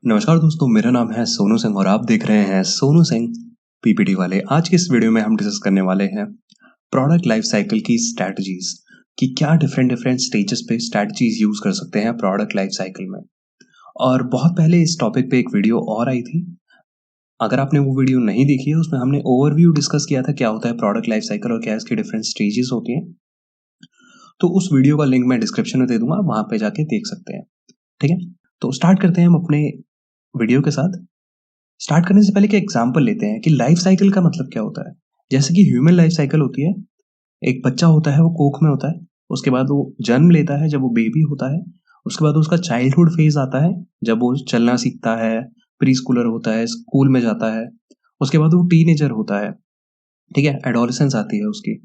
नमस्कार दोस्तों, मेरा नाम है सोनू सिंह और आप देख रहे हैं सोनू सिंह पीपीटी वाले। आज की इस वीडियो में हम डिस्कस करने वाले हैं प्रोडक्ट लाइफ साइकिल की स्ट्रैटेजीज कि क्या डिफरेंट स्टेजेस पे स्ट्रैटेजीज यूज कर सकते हैं प्रोडक्ट लाइफ साइकिल में। और बहुत पहले इस टॉपिक पे एक वीडियो और आई थी, अगर आपने वो वीडियो नहीं देखी है उसमें हमने ओवरव्यू डिस्कस किया था क्या होता है प्रोडक्ट लाइफ साइकिल और क्या इसकी डिफरेंट स्टेजेस होती हैं। तो उस वीडियो का लिंक मैं डिस्क्रिप्शन में दे दूंगा, वहां पे जाके देख सकते हैं। ठीक है, तो स्टार्ट करते हैं हम अपने वीडियो के साथ। स्टार्ट करने से पहले एक एग्जांपल लेते हैं कि लाइफ साइकिल का मतलब क्या होता है। जैसे कि ह्यूमन लाइफ साइकिल होती है, एक बच्चा होता है वो कोख में होता है, उसके बाद वो जन्म लेता है जब वो बेबी होता है, उसके बाद उसका चाइल्डहुड फेज आता है जब वो चलना सीखता है, प्री स्कूलर होता है, स्कूल में जाता है, उसके बाद वो टीनेजर होता है, ठीक है, एडोलेसेंस आती है उसकी।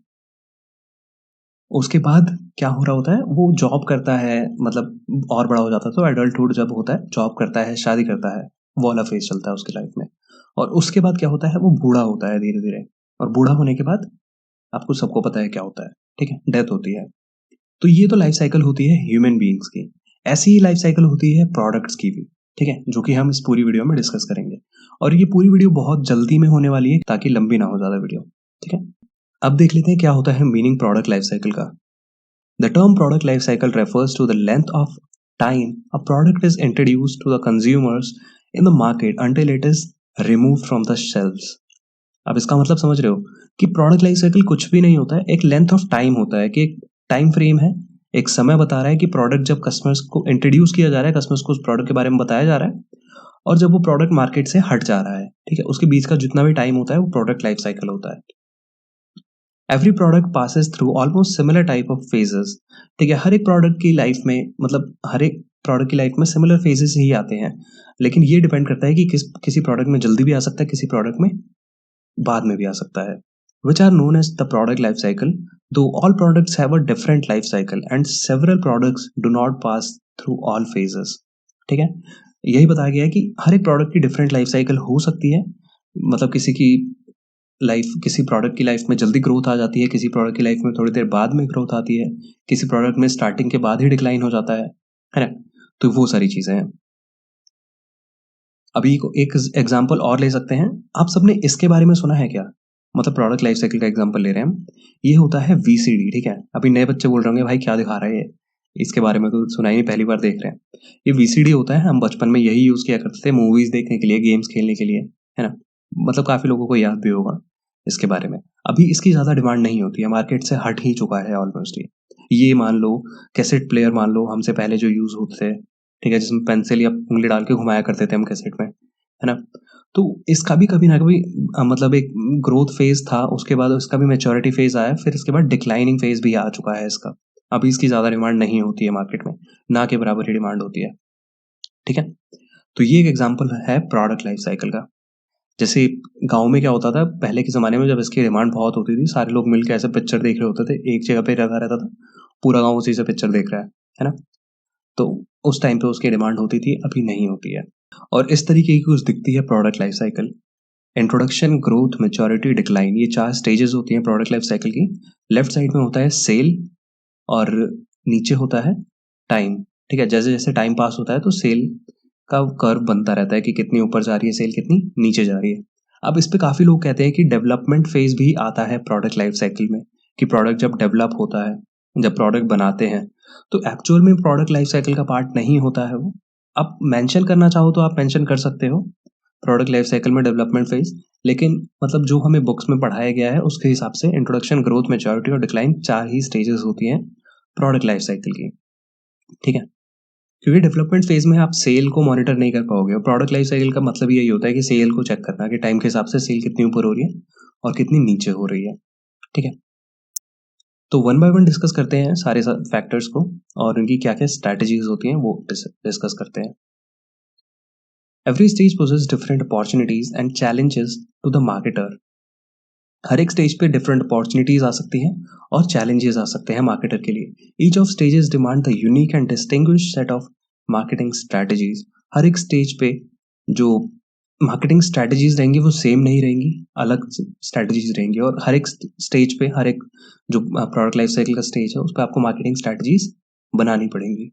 उसके बाद क्या हो रहा होता है, वो जॉब करता है, मतलब और बड़ा हो जाता है तो एडल्टहुड जब होता है, जॉब करता है, शादी करता है, वो वाला फेज चलता है उसकी लाइफ में। और उसके बाद क्या होता है, वो बूढ़ा होता है धीरे धीरे, और बूढ़ा होने के बाद आपको सबको पता है क्या होता है, ठीक है, डेथ होती है। तो ये तो लाइफ साइकिल होती है ह्यूमन बीइंग्स की। ऐसी ही लाइफ साइकिल होती है प्रोडक्ट्स की भी, ठीक है, जो कि हम इस पूरी वीडियो में डिस्कस करेंगे। और ये पूरी वीडियो बहुत जल्दी में होने वाली है ताकि लंबी ना हो ज्यादा वीडियो, ठीक है। अब देख लेते हैं क्या होता है मीनिंग प्रोडक्ट लाइफ साइकिल का। The term product life cycle refers to the length of time a product is introduced to the consumers in the market until it is removed from the shelves. अब इसका मतलब समझ रहे हो कि product life cycle कुछ भी नहीं होता है, एक लेंथ ऑफ टाइम होता है कि एक टाइम फ्रेम है, एक समय बता रहा है कि प्रोडक्ट जब कस्टमर्स को इंट्रोड्यूस किया जा रहा है, कस्टमर्स को उस प्रोडक्ट के बारे में बताया जा रहा है, और जब वो प्रोडक्ट मार्केट से हट जा रहा है, ठीक है, उसके बीच का जितना भी टाइम होता है वो प्रोडक्ट लाइफ साइकिल होता है। Every product passes through almost similar type of phases, ठीक है, हर एक प्रोडक्ट की लाइफ में, मतलब हर एक प्रोडक्ट की लाइफ में सिमिलर फेजेस ही आते हैं, लेकिन ये डिपेंड करता है कि किसी प्रोडक्ट में जल्दी भी आ सकता है, किसी प्रोडक्ट में बाद में भी आ सकता है, which are known as the product life cycle. Though all products have a different life cycle and several products do not pass through all phases, ठीक है। यही बताया गया है कि हर एक प्रोडक्ट की डिफरेंट लाइफ साइकिल हो सकती है, मतलब किसी प्रोडक्ट की लाइफ में जल्दी ग्रोथ आ जाती है, किसी प्रोडक्ट की लाइफ में थोड़ी देर बाद में ग्रोथ आती है, किसी प्रोडक्ट में स्टार्टिंग के बाद ही डिक्लाइन हो जाता है ना। तो वो सारी चीजें हैं। अभी को एक एग्जांपल और ले सकते हैं। आप सबने इसके बारे में सुना है क्या, मतलब प्रोडक्ट लाइफ साइकिल का एग्जांपल ले रहे हैं हम। ये होता है वीसीडी, ठीक है। अभी नए बच्चे बोल रहे होंगे भाई क्या दिखा रहा है ये, इसके बारे में तो सुना ही नहीं, पहली बार देख रहे हैं। ये वीसीडी होता है, हम बचपन में यही यूज किया करते थे मूवीज देखने के लिए, गेम्स खेलने के लिए, है ना। मतलब काफी लोगों को याद भी होगा इसके बारे में। अभी इसकी ज्यादा डिमांड नहीं होती है, मार्केट से हट ही चुका है ऑलमोस्ट ये मान लो कैसेट प्लेयर मान लो, हमसे पहले जो यूज होते थे, ठीक है, जिसमें पेंसिल या उंगली डाल के घुमाया करते थे हम कैसेट में, है ना। तो इसका भी कभी ना कभी मतलब एक ग्रोथ फेज था, उसके बाद इसका भी मैच्योरिटी फेज आया, फिर इसके बाद डिक्लाइनिंग फेज भी आ चुका है इसका। अभी इसकी ज्यादा डिमांड नहीं होती है मार्केट में, ना के बराबर ही डिमांड होती है, ठीक है। तो ये एक एग्जांपल है प्रोडक्ट लाइफ साइकिल का। जैसे गांव में क्या होता था पहले के जमाने में, जब इसकी डिमांड बहुत होती थी, सारे लोग मिलकर ऐसे पिक्चर देख रहे होते थे, एक जगह पे लगा रहता था, पूरा गांव उसी से पिक्चर देख रहा है ना। तो उस टाइम पे उसकी डिमांड होती थी, अभी नहीं होती है। और इस तरीके की कुछ दिखती है product life cycle. Introduction, growth, maturity, decline, ये 4 स्टेजेस होती हैं प्रोडक्ट लाइफ साइकिल की। लेफ्ट साइड में होता है सेल, और नीचे होता है टाइम, ठीक है। जैसे जैसे टाइम पास होता है तो सेल का कर्व बनता रहता है कि कितनी ऊपर जा रही है सेल, कितनी नीचे जा रही है। अब इस पे काफी लोग कहते हैं कि डेवलपमेंट फेज भी आता है प्रोडक्ट लाइफ साइकिल में, कि प्रोडक्ट जब डेवलप होता है, जब प्रोडक्ट बनाते हैं, तो एक्चुअल में प्रोडक्ट लाइफ साइकिल का पार्ट नहीं होता है वो। आप मेंशन करना चाहो तो आप मेंशन कर सकते हो प्रोडक्ट लाइफ साइकिल में डेवलपमेंट फेज, लेकिन मतलब जो हमें बुक्स में पढ़ाया गया है उसके हिसाब से इंट्रोडक्शन, ग्रोथ, मैच्योरिटी और डिक्लाइन 4 ही स्टेजेस होती हैं प्रोडक्ट लाइफ साइकिल की, ठीक है। क्योंकि डेवलपमेंट फेज में आप सेल को मॉनिटर नहीं कर पाओगे, और प्रोडक्ट लाइफ साइकिल का मतलब यही होता है कि सेल को चेक करना, कि टाइम के हिसाब से सेल कितनी ऊपर हो रही है और कितनी नीचे हो रही है, ठीक है। तो वन बाय वन डिस्कस करते हैं सारे फैक्टर्स को, और उनकी क्या क्या स्ट्रैटेजीज होती हैं वो डिस्कस करते हैं। Every stage poses different opportunities and challenges to the marketer. हर एक स्टेज पे डिफरेंट अपॉर्चुनिटीज आ सकती हैं और चैलेंजेस आ सकते हैं मार्केटर के लिए। Each of stages demand the unique and distinguish set of marketing strategies. हर एक स्टेज पे जो मार्केटिंग स्ट्रैटेजीज रहेंगी वो सेम नहीं रहेंगी, अलग स्ट्रैटेजीज रहेंगी, और हर एक स्टेज पे, हर एक जो प्रोडक्ट लाइफ साइकिल का स्टेज है उस पर आपको मार्केटिंग स्ट्रैटेजीज बनानी पड़ेंगी।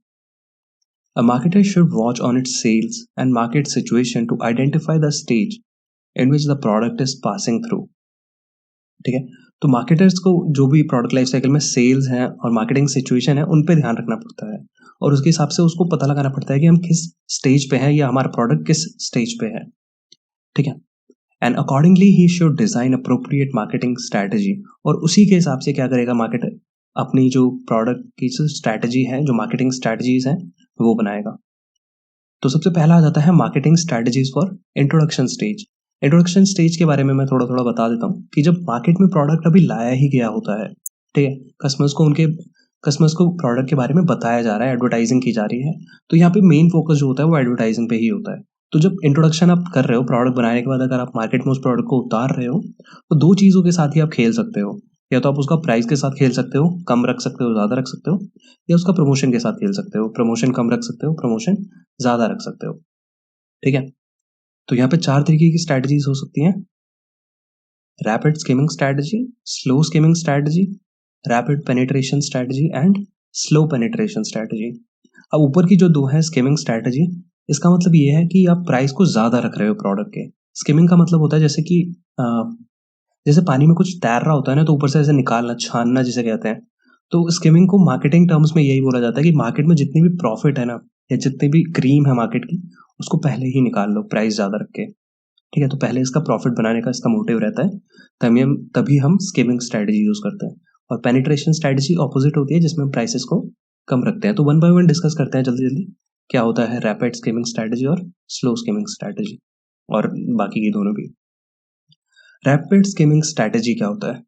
A marketer should watch on its sales and market situation to identify the stage in which the product is passing through. ठीक है, तो मार्केटर्स को जो भी प्रोडक्ट लाइफ साइकिल में सेल्स हैं और मार्केटिंग सिचुएशन है उन पे ध्यान रखना पड़ता है और उसके हिसाब से उसको पता लगाना पड़ता है कि हम किस स्टेज पे हैं या हमारा प्रोडक्ट किस स्टेज पे है. ठीक है, and accordingly he should design appropriate marketing strategy. और उसी के हिसाब से क्या करेगा मार्केटर, अपनी जो प्रोडक्ट की जो स्ट्रैटेजी है, जो मार्केटिंग स्ट्रैटेजीज हैं वो बनाएगा. तो सबसे पहला आ जाता है marketing strategies for introduction stage. Introduction stage के बारे में मैं थोड़ा थोड़ा बता देता हूँ कि जब मार्केट में प्रोडक्ट अभी लाया ही गया होता है, ठीक है, कस्टमर्स को प्रोडक्ट के बारे में बताया जा रहा है, एडवर्टाइजिंग की जा रही है, तो यहाँ पे मेन फोकस जो होता है वो एडवर्टाइजिंग पे ही होता है. तो जब इंट्रोडक्शन आप कर रहे हो प्रोडक्ट बनाने के बाद, अगर आप मार्केट में उस प्रोडक्ट को उतार रहे हो तो दो चीज़ों के साथ ही आप खेल सकते हो. या तो आप उसका प्राइस के साथ खेल सकते हो, कम रख सकते हो, ज़्यादा रख सकते हो, या उसका प्रमोशन के साथ खेल सकते हो, प्रमोशन कम रख सकते हो, प्रमोशन ज़्यादा रख सकते हो. ठीक है, तो यहाँ पे 4 तरीके की स्ट्रैटेजीज हो सकती हैं: rapid skimming strategy, slow skimming strategy, rapid penetration strategy and slow penetration strategy. अब ऊपर की जो दो है स्किमिंग स्ट्रैटेजी, इसका मतलब ये है कि आप प्राइस को ज़्यादा रख रहे हो प्रोडक्ट के. स्किमिंग का मतलब होता है जैसे कि जैसे पानी में कुछ तैर रहा होता है ना, तो ऊपर से ऐसे निकालना, छानना जिसे कहते हैं. तो स्किमिंग को मार्केटिंग टर्म्स में यही बोला जाता है कि मार्केट में जितनी भी प्रॉफिट है ना, या जितनी भी क्रीम है मार्केट की, उसको पहले ही निकाल लो प्राइस ज़्यादा रख के. ठीक है, तो पहले इसका प्रॉफिट बनाने का इसका मोटिव रहता है, तभी हम स्किमिंग स्ट्रैटेजी यूज़ करते हैं. और पेनिट्रेशन स्ट्रैटेजी ऑपोजिट होती है, जिसमें हम प्राइसेस को कम रखते हैं. तो वन बाय वन डिस्कस करते हैं जल्दी जल्दी. क्या होता है रैपिड स्किमिंग स्ट्रैटेजी और स्लो स्किमिंग स्ट्रैटेजी, और बाकी की दोनों भी. रैपिड स्किमिंग स्ट्रैटेजी क्या होता है?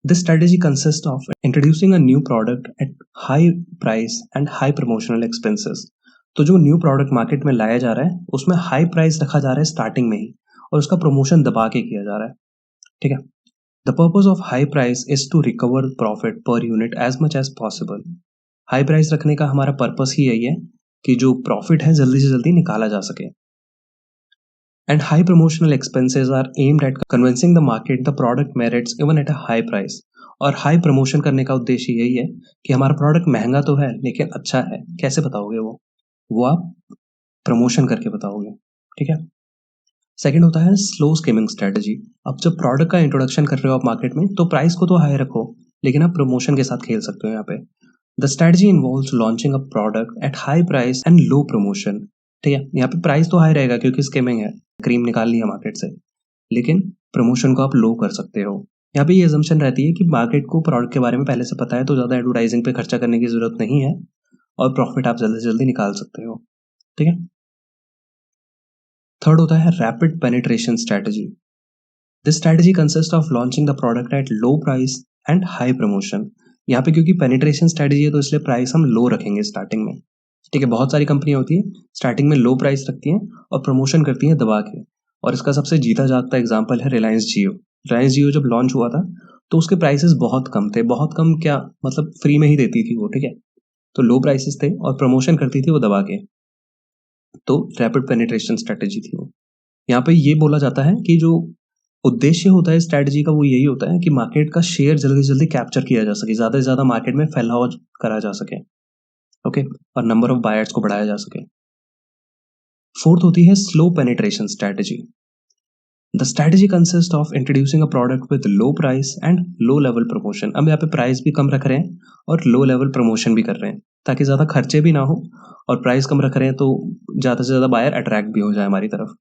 This strategy consists of introducing a new product at high price and high promotional expenses. तो जो न्यू प्रोडक्ट मार्केट में लाया जा रहा है उसमें हाई प्राइस रखा जा रहा है स्टार्टिंग में ही, और उसका प्रमोशन दबा के किया जा रहा है. ठीक है, the purpose of high price is to recover profit per unit as much as possible. High price रखने का हमारा पर्पस ही यही है कि जो प्रॉफिट है जल्दी से जल्दी निकाला जा सके. And high promotional expenses are aimed at convincing the market the product merits even at a high price. और हाई प्रमोशन करने का उद्देश्य यही है कि हमारा प्रोडक्ट महंगा तो है लेकिन अच्छा है. कैसे बताओगे वो आप प्रमोशन करके बताओगे. ठीक है. सेकंड होता है स्लो स्किमिंग स्ट्रेटजी. अब जब प्रोडक्ट का इंट्रोडक्शन कर रहे हो आप मार्केट में, तो प्राइस को तो हाई रखो, लेकिन आप प्रमोशन के साथ खेल सकते हो यहाँ पे. The strategy involves launching a product at high price and low promotion. ठीक है, यहाँ पे प्राइस तो हाई रहेगा क्योंकि स्किमिंग है, क्रीम निकालनी है मार्केट से, लेकिन प्रमोशन को आप लो कर सकते हो. यहाँ पे ये अजम्पशन रहती है कि मार्केट को प्रोडक्ट के बारे में पहले से पता है, तो ज़्यादा एडवर्टाइजिंग पे खर्चा करने की जरूरत नहीं है और प्रॉफिट आप जल्दी से जल्दी निकाल सकते हो. ठीक है. थर्ड होता है rapid penetration strategy. This strategy consist of launching the product at low price and high promotion. यहाँ पे क्योंकि पेनिट्रेशन स्ट्रैटेजी है तो इसलिए प्राइस हम लो रखेंगे स्टार्टिंग में. ठीक है, बहुत सारी कंपनियां होती है स्टार्टिंग में लो प्राइस रखती हैं और प्रमोशन करती हैं दबा के. और इसका सबसे जीता जागता एग्जांपल है रिलायंस जियो. रिलायंस जियो जब लॉन्च हुआ था तो उसके प्राइसेस बहुत कम थे. बहुत कम क्या मतलब, फ्री में ही देती थी वो. ठीक है, तो लो प्राइसेस थे और प्रमोशन करती थी वो दबा के. तो रैपिड पेनिट्रेशन स्ट्रैटेजी थी वो. यहाँ पे ये बोला जाता है कि जो उद्देश्य होता है स्ट्रैटेजी का वो यही होता है कि मार्केट का शेयर जल्दी से जल्दी कैप्चर किया जा सके, ज़्यादा से ज़्यादा मार्केट में फैलाव करा जा सके. ओके, और नंबर ऑफ बायर्स को बढ़ाया जा सके. फोर्थ होती है slow penetration strategy. The strategy consist of introducing a product with low price and low level promotion. अब यहाँ पे प्राइस भी कम रख रहे हैं और लो लेवल प्रमोशन भी कर रहे हैं ताकि ज़्यादा खर्चे भी ना हो, और प्राइस कम रख रहे हैं तो ज़्यादा से ज़्यादा बायर अट्रैक्ट भी हो जाए हमारी तरफ.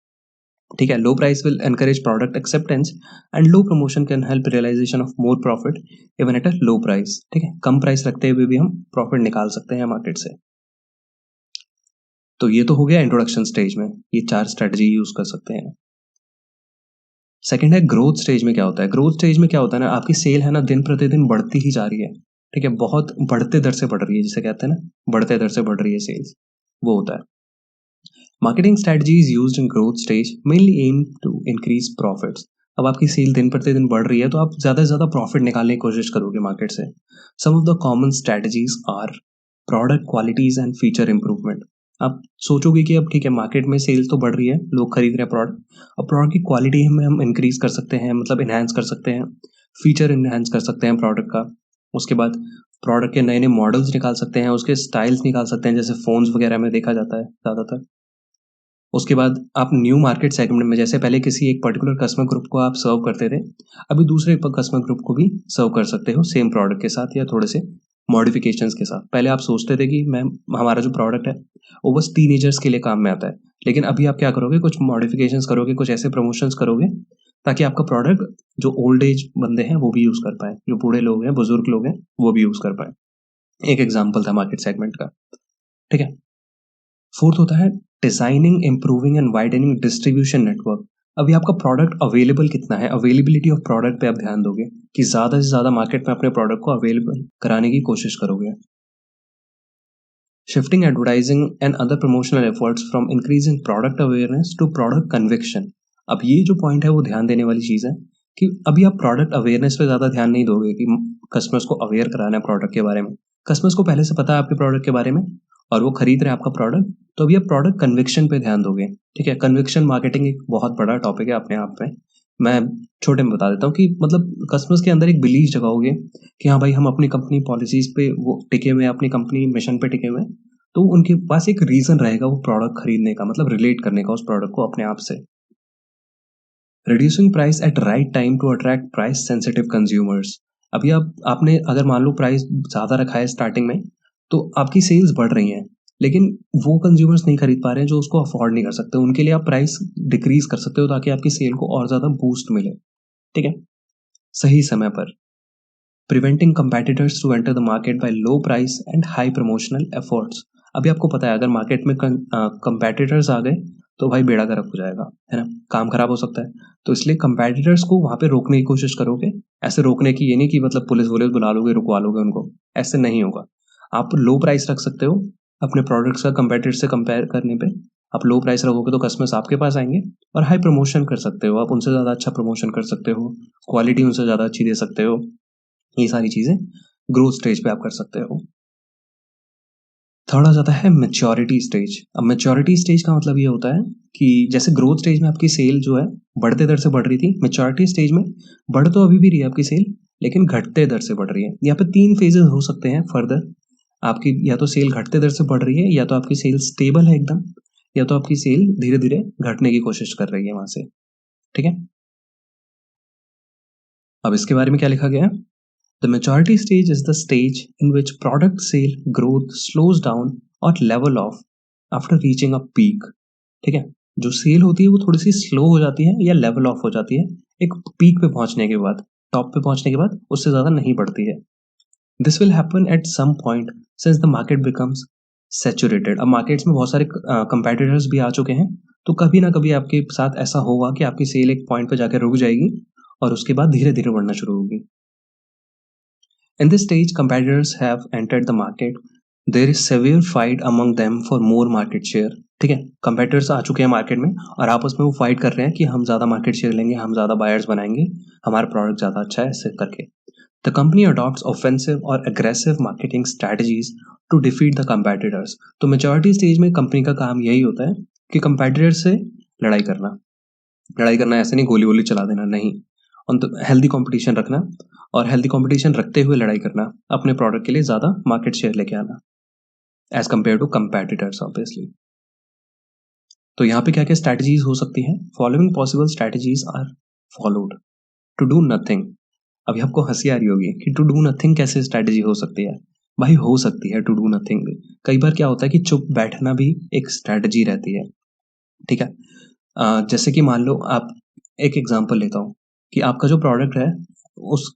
ठीक है, low price will encourage product acceptance and low promotion can help realization of more profit even at a low price. ठीक है, कम प्राइस रखते हुए भी हम प्रॉफिट निकाल सकते हैं मार्केट से. तो ये तो हो गया इंट्रोडक्शन स्टेज में, ये 4 स्ट्रेटजी यूज कर सकते हैं. सेकंड है ग्रोथ स्टेज में क्या होता है. ग्रोथ स्टेज में क्या होता है ना, आपकी सेल है ना दिन प्रतिदिन बढ़ती ही जा रही है. ठीक है, बहुत बढ़ते दर से बढ़ रही है, जिसे कहते हैं ना बढ़ते दर से बढ़ रही है सेल्स, वो होता है. Marketing strategy is used in growth stage mainly aim to increase profits. अब आपकी सेल दिन प्रतिदिन बढ़ रही है तो आप ज़्यादा से ज़्यादा प्रॉफिट निकालने की कोशिश करोगे मार्केट से. Some of the common strategies are product qualities and feature improvement. आप सोचोगे कि अब ठीक है मार्केट में सेल्स तो बढ़ रही है, लोग खरीद रहे हैं प्रोडक्ट, अब प्रोडक्ट की क्वालिटी में हम इंक्रीज कर सकते हैं, मतलब इन्हांस कर सकते हैं, फीचर इन्हांस कर सकते हैं प्रोडक्ट का. उसके बाद प्रोडक्ट के नए नए मॉडल्स निकाल सकते हैं, उसके स्टाइल्स निकाल सकते हैं, जैसे फ़ोन्स वगैरह में देखा जाता है ज़्यादातर। उसके बाद आप न्यू मार्केट सेगमेंट में, जैसे पहले किसी एक पर्टिकुलर कस्टमर ग्रुप को आप सर्व करते थे, अभी दूसरे कस्टमर ग्रुप को भी सर्व कर सकते हो सेम प्रोडक्ट के साथ या थोड़े से मॉडिफिकेशंस के साथ। पहले आप सोचते थे कि मैम हमारा जो प्रोडक्ट है वो बस टीनेजर्स के लिए काम में आता है, लेकिन अभी आप क्या करोगे, कुछ मॉडिफिकेशंस करोगे, कुछ ऐसे प्रमोशंस करोगे ताकि आपका प्रोडक्ट जो ओल्ड एज बंदे हैं वो भी यूज़ कर पाए, जो बूढ़े लोग हैं, बुजुर्ग लोग हैं, वो भी यूज़ कर पाए। एक एग्जाम्पल था मार्केट सेगमेंट का। ठीक है। फोर्थ होता है designing, improving and widening distribution network. अभी आपका प्रोडक्ट अवेलेबल कितना है, अवेलेबिलिटी ऑफ प्रोडक्ट पे आप ध्यान दोगे कि ज़्यादा से ज़्यादा मार्केट में अपने प्रोडक्ट को अवेलेबल कराने की कोशिश करोगे। Shifting advertising and other promotional efforts from increasing product awareness to product conviction. अब ये जो पॉइंट है वो ध्यान देने वाली चीज़ है कि अभी आप प्रोडक्ट अवेयरनेस पे ज़्यादा ध्यान नहीं दोगे कि कस्टमर्स को अवेयर कराना है प्रोडक्ट के बारे में। कस्टमर्स को पहले से पता है आपके प्रोडक्ट के बारे में और वो खरीद रहे हैं आपका प्रोडक्ट, तो अभी आप प्रोडक्ट कन्विक्शन पे ध्यान दोगे। ठीक है। कन्विक्शन मार्केटिंग एक बहुत बड़ा टॉपिक है अपने आप में। मैं छोटे में बता देता हूँ कि मतलब कस्टमर्स के अंदर एक बिलीव जगाओगे कि हाँ भाई हम अपनी कंपनी पॉलिसीज पे वो टिके हुए हैं, अपनी कंपनी मिशन पे टिके हुए हैं, तो उनके पास एक रीजन रहेगा वो प्रोडक्ट खरीदने का, मतलब रिलेट करने का उस प्रोडक्ट को अपने आप से। Reducing price at right time to attract price sensitive consumers. अभी आपने अगर मान लो प्राइस ज़्यादा रखा है स्टार्टिंग में, तो आपकी सेल्स बढ़ रही हैं, लेकिन वो कंज्यूमर्स नहीं खरीद पा रहे हैं जो उसको अफोर्ड नहीं कर सकते, उनके लिए आप प्राइस डिक्रीज कर सकते हो ताकि आपकी सेल को और ज़्यादा बूस्ट मिले। ठीक है। सही समय पर preventing competitors to enter the market by low price and high promotional efforts. अभी आपको पता है अगर मार्केट में कंपेटिटर्स आ गए तो भाई बेड़ा गर्क हो जाएगा, है ना, काम खराब हो सकता है। तो इसलिए कंपेटिटर्स को वहां पे रोकने की कोशिश करोगे। ऐसे रोकने की ये नहीं कि मतलब पुलिस वुलिस बुला लोगे, रुकवा लोगे उनको, ऐसे नहीं होगा। आप लो प्राइस रख सकते हो अपने प्रोडक्ट्स का कंपेटिटर से कंपेयर करने पे। आप लो प्राइस रखोगे तो कस्टमर्स आपके पास आएंगे, और हाई प्रमोशन कर सकते हो, आप उनसे ज़्यादा अच्छा प्रमोशन कर सकते हो, क्वालिटी उनसे ज़्यादा अच्छी दे सकते हो। ये सारी चीज़ें ग्रोथ स्टेज पे आप कर सकते हो। थर्ड आ जाता है मैच्योरिटी स्टेज। अब मैच्योरिटी स्टेज का मतलब ये होता है कि जैसे ग्रोथ स्टेज में आपकी सेल जो है बढ़ते दर से बढ़ रही थी, मैच्योरिटी स्टेज में बढ़ तो अभी भी रही है आपकी सेल, लेकिन घटते दर से बढ़ रही है। यहाँ पे 3 फेजेस हो सकते हैं फर्दर आपकी, या तो सेल घटते दर से बढ़ रही है, या तो आपकी सेल स्टेबल है एकदम, या तो आपकी सेल धीरे धीरे घटने की कोशिश कर रही है वहां से। ठीक है। अब इसके बारे में क्या लिखा गया है? The maturity stage is the stage in which product sale growth slows down or level off after reaching a peak। ठीक है। जो सेल होती है वो थोड़ी सी स्लो हो जाती है या लेवल ऑफ हो जाती है एक पीक पे पहुंचने के बाद, टॉप पे पहुंचने के बाद उससे ज्यादा नहीं बढ़ती है। This will happen at some point since the market becomes saturated. अब मार्केट्स में बहुत सारे कंपेटिटर्स भी आ चुके हैं, तो कभी ना कभी आपके साथ ऐसा होगा कि आपकी सेल एक पॉइंट पे जाकर रुक जाएगी और उसके बाद धीरे धीरे बढ़ना शुरू होगी। In this stage, competitors have entered the market. There is severe fight among them for more market share। ठीक है। कंपेटिटर्स आ चुके हैं मार्केट में और आपस में वो फाइट कर रहे हैं कि हम ज़्यादा मार्केट शेयर लेंगे, हम ज़्यादा बायर्स बनाएंगे, हमारा प्रोडक्ट ज़्यादा अच्छा है, ऐसे करके। द कंपनी अडॉप्ट्स ऑफेंसिव और aggressive marketing strategies to defeat the competitors. तो मेजॉरिटी स्टेज में कंपनी का काम यही होता है कि कंपेटिटर से लड़ाई करना। लड़ाई करना ऐसे नहीं गोली वोली चला देना, नहीं, हेल्दी कंपटीशन रखना, और हेल्दी कंपटीशन रखते हुए लड़ाई करना, अपने प्रोडक्ट के लिए ज़्यादा मार्केट शेयर लेके आना as compared to competitors obviously. तो यहाँ पे क्या क्या स्ट्रैटेजीज हो सकती हैं? Following possible strategies are followed. To do nothing. अभी आपको हंसी आ रही होगी कि टू डू नथिंग कैसे स्ट्रैटेजी हो सकती है। भाई हो सकती है टू डू नथिंग भी। कई बार क्या होता है कि चुप बैठना भी एक स्ट्रैटेजी रहती है। ठीक है। जैसे कि मान लो आप, एक एग्जांपल लेता हूँ कि आपका जो प्रोडक्ट है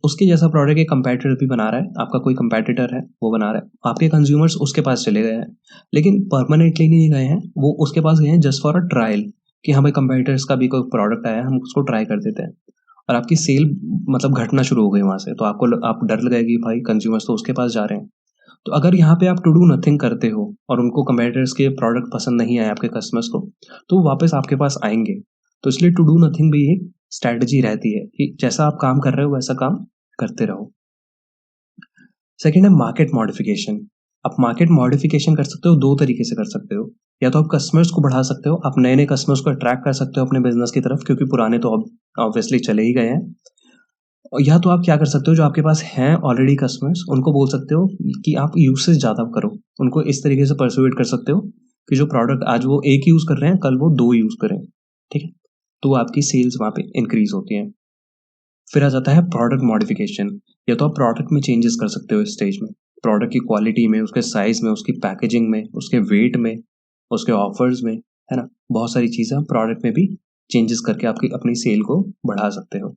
उसके जैसा प्रोडक्ट एक कंपेटिटर भी बना रहा है, आपका कोई कंपेटिटर है वो बना रहा है, आपके कंज्यूमर्स उसके पास चले गए हैं, लेकिन परमानेंटली नहीं गए हैं, वो उसके पास गए हैं जस्ट फॉर अ ट्रायल कि हाँ भाई कंपेटिटर्स का भी कोई प्रोडक्ट आया है, हम उसको ट्राई कर देते हैं, और आपकी सेल मतलब घटना शुरू हो गई वहां से, तो आप डर लगेगी भाई कंज्यूमर्स तो उसके पास जा रहे हैं। तो अगर यहाँ पे आप टू डू नथिंग करते हो और उनको कंपेटिटर्स के प्रोडक्ट पसंद नहीं आए आपके कस्टमर्स को, तो वो वापस आपके पास आएंगे। तो इसलिए टू डू नथिंग भी एक स्ट्रैटेजी रहती है कि जैसा आप काम कर रहे हो वैसा काम करते रहो। सेकेंड है मार्केट मॉडिफिकेशन। आप मार्केट मॉडिफिकेशन कर सकते हो, 2 तरीके से कर सकते हो। या तो आप कस्टमर्स को बढ़ा सकते हो, आप नए नए कस्टमर्स को अट्रैक्ट कर सकते हो अपने बिजनेस की तरफ, क्योंकि पुराने तो ऑब्वियसली चले ही गए हैं। और या तो आप क्या कर सकते हो, जो आपके पास हैं ऑलरेडी कस्टमर्स, उनको बोल सकते हो कि आप यूसेज ज़्यादा करो, उनको इस तरीके से परसुएट कर सकते हो कि जो प्रोडक्ट आज वो एक यूज़ कर रहे हैं, कल वो 2 यूज़ करें, ठीक है? तो आपकी सेल्स वहाँ पे इंक्रीज़ होती हैं। फिर आ जाता है प्रोडक्ट मॉडिफिकेशन। या तो आप प्रोडक्ट में चेंजेस कर सकते हो इस स्टेज में, प्रोडक्ट की क्वालिटी में, उसके साइज़ में, उसकी पैकेजिंग में, उसके वेट में, उसके ऑफर्स में, है ना? बहुत सारी चीज़ें आप प्रोडक्ट में भी चेंजेस करके आपकी अपनी सेल को बढ़ा सकते हो।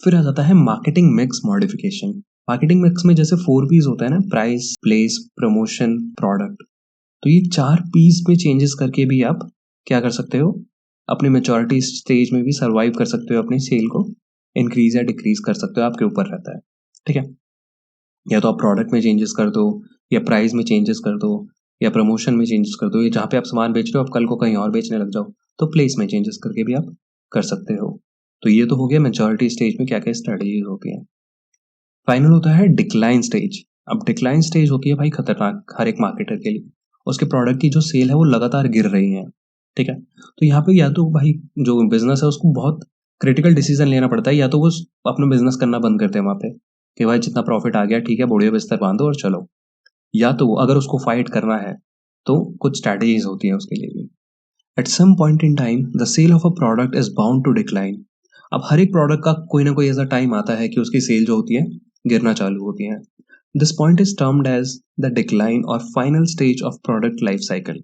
फिर आ जाता है marketing mix modification. Marketing mix में जैसे 4 पीस होता है ना, प्राइस, प्लेस, प्रमोशन, प्रोडक्ट। तो ये 4 पीस में चेंजेस करके भी आप क्या कर सकते हो, अपनी मैच्योरिटी स्टेज में भी सर्वाइव कर सकते हो, अपनी सेल को इंक्रीज या डिक्रीज कर सकते हो, आपके ऊपर रहता है, ठीक है? या तो आप प्रोडक्ट में चेंजेस कर दो, या प्राइस में चेंजेस कर दो, या प्रमोशन में चेंजेस कर दो, या जहाँ पे आप सामान बेच रहे हो आप कल को कहीं और बेचने लग जाओ, तो प्लेस में चेंजेस करके भी आप कर सकते हो। तो ये तो हो गया मैच्योरिटी स्टेज में क्या क्या स्ट्रेटजीज होती हैं। फाइनल होता है डिक्लाइन स्टेज। अब डिक्लाइन स्टेज होती है भाई खतरनाक हर एक मार्केटर के लिए। उसके प्रोडक्ट की जो सेल है वो लगातार गिर रही है, ठीक है? तो यहाँ पे या तो भाई जो बिजनेस है उसको बहुत क्रिटिकल डिसीजन लेना पड़ता है, या तो वो अपना बिजनेस करना बंद करते हैं वहाँ पे कि भाई जितना प्रॉफिट आ गया ठीक है, बढ़िया बिस्तर बांधो और चलो। या तो अगर उसको फाइट करना है तो कुछ स्ट्रैटेजीज होती हैं उसके लिए भी। At some point in time the sale of a product is bound to decline. अब हर एक प्रोडक्ट का कोई ना कोई ऐसा टाइम आता है कि उसकी सेल जो होती है गिरना चालू होती है। This point is termed as the decline और final stage of product life cycle.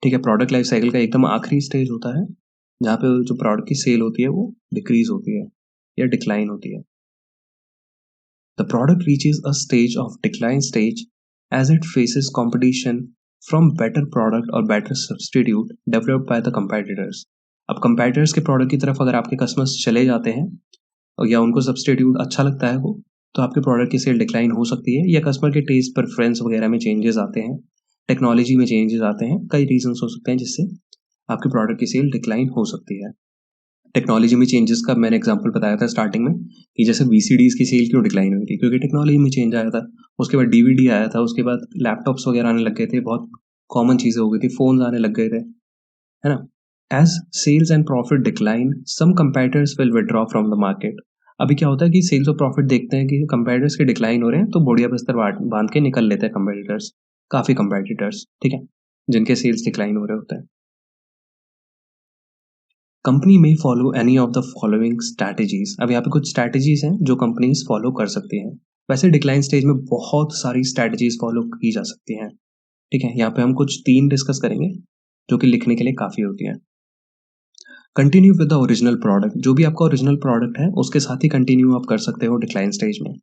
ठीक है, प्रोडक्ट लाइफ साइकिल का एकदम आखिरी स्टेज होता है जहाँ पे जो प्रोडक्ट की सेल होती है वो डिक्रीज होती है या डिक्लाइन होती है। The product reaches a stage of decline stage as it faces competition from better product or better substitute developed by the competitors. अब competitors के प्रोडक्ट की तरफ अगर आपके कस्टमर्स चले जाते हैं और या उनको सब्सटीट्यूट अच्छा लगता है वो, तो आपके प्रोडक्ट की सेल डिक्लाइन हो सकती है, या कस्टमर के टेस्ट प्रेफरेंस वगैरह में चेंजेस आते हैं, टेक्नोलॉजी में चेंजेस आते हैं, कई रीजंस हो सकते हैं जिससे आपके प्रोडक्ट की सेल डिक्लाइन हो सकती है। टेक्नोलॉजी में चेंजेस का मैंने एग्जांपल बताया था स्टार्टिंग में कि जैसे वीसीडीज की सेल क्यों डिक्लाइन हुई थी, क्योंकि टेक्नोलॉजी में चेंज आया था। उसके बाद डीवीडी आया था, उसके बाद लैपटॉप्स वगैरह आने लग गए थे, बहुत कॉमन चीज़ें हो गई थी, फोन्स आने लग गए थे, है ना? As sales and profit decline some competitors will withdraw from the market. अभी क्या होता है कि सेल्स और प्रॉफिट देखते हैं कि कंपेटिटर्स के डिक्लाइन हो रहे हैं तो बढ़िया बिस्तर बांध के निकल लेते हैं कंपेटिटर्स, काफ़ी कंपेटिटर्स, ठीक है, जिनके सेल्स डिक्लाइन हो रहे होते हैं। कंपनी में follow any of the following strategies. अब यहाँ पे कुछ स्ट्रैटेजीज हैं जो कंपनीज फॉलो कर सकती हैं। वैसे डिक्लाइन स्टेज में बहुत सारी स्ट्रैटेजीज फॉलो की जा सकती हैं, ठीक है? यहाँ पे हम कुछ 3 डिस्कस करेंगे जो कि लिखने के लिए काफ़ी होती हैं। Continue with the original product. जो भी आपका ओरिजिनल प्रोडक्ट है उसके साथ ही कंटिन्यू आप कर सकते हो डिक्लाइन स्टेज में,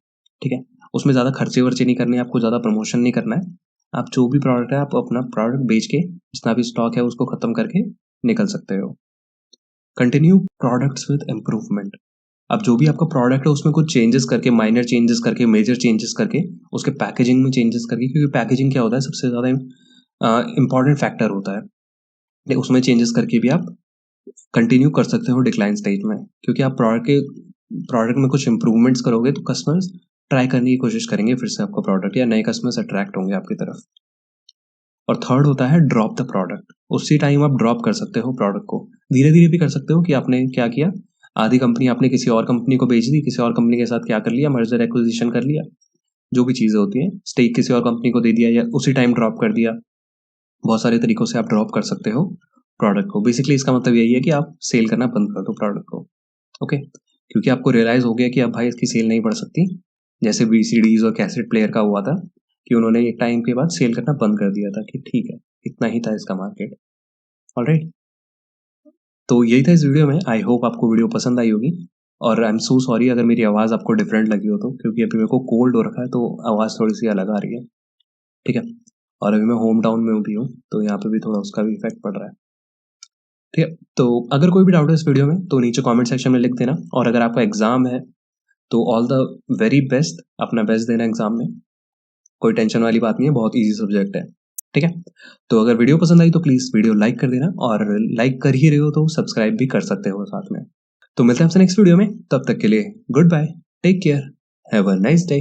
ठीक है? उसमें ज़्यादा खर्चे वर्चे नहीं करने, आपको ज़्यादा प्रमोशन नहीं करना है। आप जो भी प्रोडक्ट है आप अपना प्रोडक्ट बेच के जितना भी स्टॉक है उसको खत्म करके निकल सकते हो। Continue products with improvement. अब जो भी आपका प्रोडक्ट है उसमें कुछ चेंजेस करके, माइनर चेंजेस करके, मेजर चेंजेस करके, उसके पैकेजिंग में चेंजेस करके, क्योंकि पैकेजिंग क्या होता है सबसे ज़्यादा इंपॉर्टेंट फैक्टर होता है, उसमें चेंजेस करके भी आप कंटिन्यू कर सकते हो डिक्लाइन स्टेज में, क्योंकि आप प्रोडक्ट में कुछ इंप्रूवमेंट्स करोगे तो कस्टमर्स ट्राई करने की कोशिश करेंगे फिर से आपका प्रोडक्ट, या नए कस्टमर्स अट्रैक्ट होंगे आपकी तरफ। और थर्ड होता है ड्रॉप द प्रोडक्ट। उसी टाइम आप ड्रॉप कर सकते हो प्रोडक्ट को, धीरे धीरे भी कर सकते हो कि आपने क्या किया, आधी कंपनी आपने किसी और कंपनी को बेच दी, किसी और कंपनी के साथ क्या कर लिया, मर्जर एक्विजिशन कर लिया, जो भी चीज़ें होती हैं, स्टेक किसी और कंपनी को दे दिया या उसी टाइम ड्रॉप कर दिया। बहुत सारे तरीकों से आप ड्रॉप कर सकते हो प्रोडक्ट को। बेसिकली इसका मतलब यही है कि आप सेल करना बंद कर दो प्रोडक्ट को, ओके? क्योंकि आपको रियलाइज़ हो गया कि अब भाई इसकी सेल नहीं बढ़ सकती, जैसे वीसीडीज और कैसेट प्लेयर का हुआ था कि उन्होंने एक टाइम के बाद सेल करना बंद कर दिया था कि ठीक है, इतना ही था इसका मार्केट। ऑलराइट, तो यही था इस वीडियो में। आई होप आपको वीडियो पसंद आई होगी, और आई एम सो सॉरी अगर मेरी आवाज़ आपको डिफरेंट लगी हो तो, क्योंकि अभी मेरे को कोल्ड हो रखा है तो आवाज़ थोड़ी सी अलग आ रही है, ठीक है? और अभी मैं होम टाउन में भी हूँ तो यहाँ पे भी थोड़ा उसका भी इफेक्ट पड़ रहा है, ठीक है? तो अगर कोई भी डाउट है इस वीडियो में तो नीचे कमेंट सेक्शन में लिख देना, और अगर आपका एग्जाम है तो ऑल द वेरी बेस्ट, अपना बेस्ट देना एग्जाम में, कोई टेंशन वाली बात नहीं है, बहुत ईजी सब्जेक्ट है, ठीक है? तो अगर वीडियो पसंद आई तो प्लीज़ वीडियो लाइक कर देना, और लाइक कर ही रहे हो तो सब्सक्राइब भी कर सकते हो साथ में। तो मिलते हैं आपसे नेक्स्ट वीडियो में, तब तक के लिए goodbye, take care, have a nice day.